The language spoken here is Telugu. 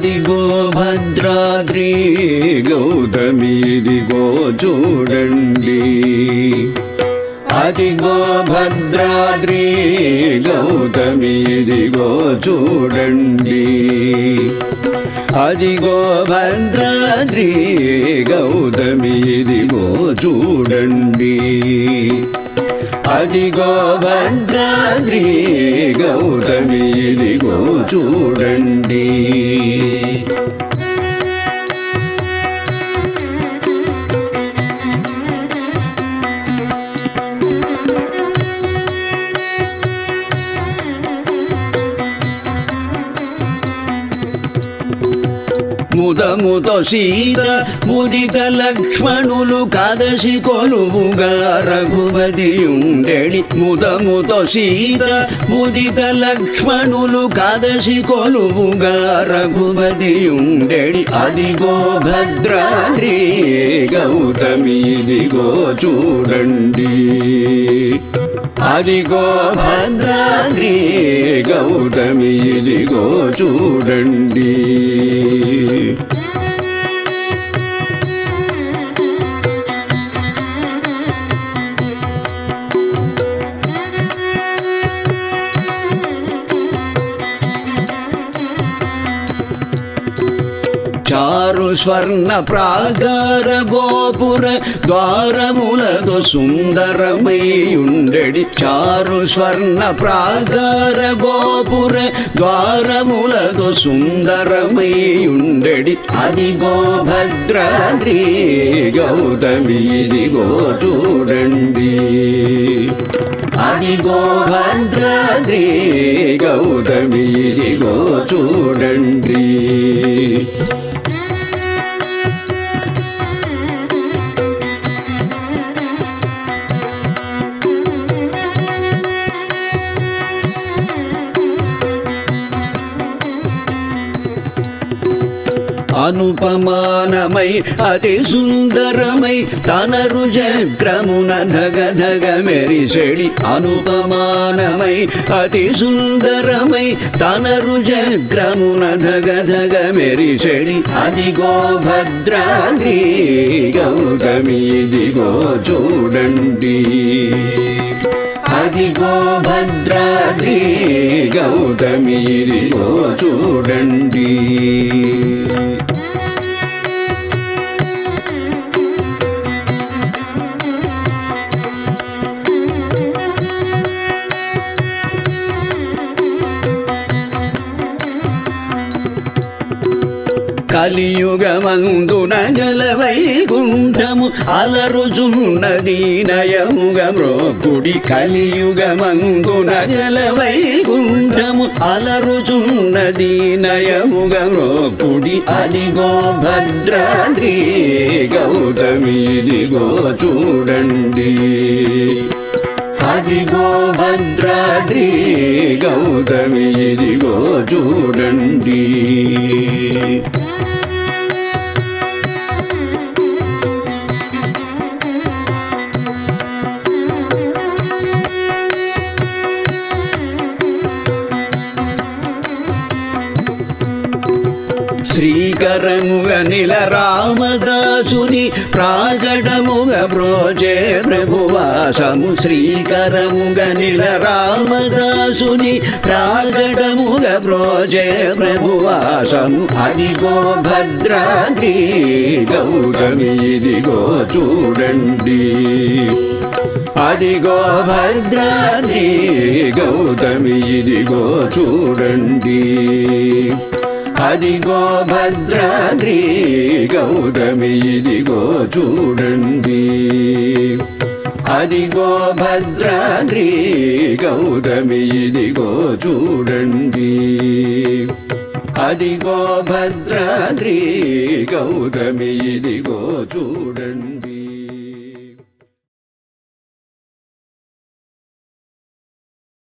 అదిగో భద్రాద్రి గౌతమి ఇదిగో చూడండి అదిగో భద్రాద్రి గౌతమి ఇదిగో చూడండి అదిగో భద్రాద్రి గౌతమి ఇదిగో చూడండి అదిగో భద్రాద్రి గౌతమి ఇదిగో చూడండి ముదముతో సీత ముదిత లక్ష్మణులు కదసి కొలువుగా రఘుపతియుండెడి ముదముతో సీత ముదిత లక్ష్మణులు కదసి కొలువుగా రఘుపతియుండెడి అదిగో భద్రాద్రి గౌతమి ఇదిగో చూడండి అదిగో భద్రాద్రి గౌతమి ఇదిగో చూడండి చారు స్వర్ణ ప్రాకార గోపుర ద్వారములతో సుందరమై ఉండెడి చారు స్వర్ణ ప్రాకార గోపుర ద్వారములతో సుందరమై ఉండెడి అదిగో భద్రాద్రి గౌతమి ఇదిగో చూడండి అదిగో భద్రాద్రి గౌతమి ఇదిగో చూడండి అనుపమానమై అతి సుందరమై తనరు చక్రమున ధగ ధగ మెరిసెడి అనుపమానమై అతి సుందరమై తనరు చక్రమున ధగ ధగ మెరిసెడి అదిగో భద్రాద్రి గౌతమి ఇదిగో చూడండి అదిగో భద్రాద్రి గౌతమి ఇదిగో చూడండి కలియుగమందున గల వైకుంఠము అలరుచున్నది నయముగ మ్రోకుడి కలియుగమందున గల వైకుంఠము అలరుచున్నది నయముగ మ్రోకుడి అదిగో భద్రాద్రి గౌతమి ఇదిగో చూడండి అదిగో భద్రాద్రి గౌతమి ఇదిగో చూడండి శ్రీకరముగ నిల రామదాసుని ప్రాగడముగ బ్రోజే ప్రభువాసము శ్రీకరముగ నిల రామదాసుని ప్రాగడముగ బ్రోజే ప్రభువాసము అదిగో భద్రాద్రి గౌతమి ఇదిగో చూడండి అదిగో భద్రాద్రి గౌతమి ఇదిగో చూడండి అదిగో భద్రాద్రి గౌతమి ఇదిగో చూడండి అదిగో భద్రాద్రి గౌతమి ఇదిగో చూడండి అదిగో భద్రాద్రి గౌతమి ఇదిగో చూడండి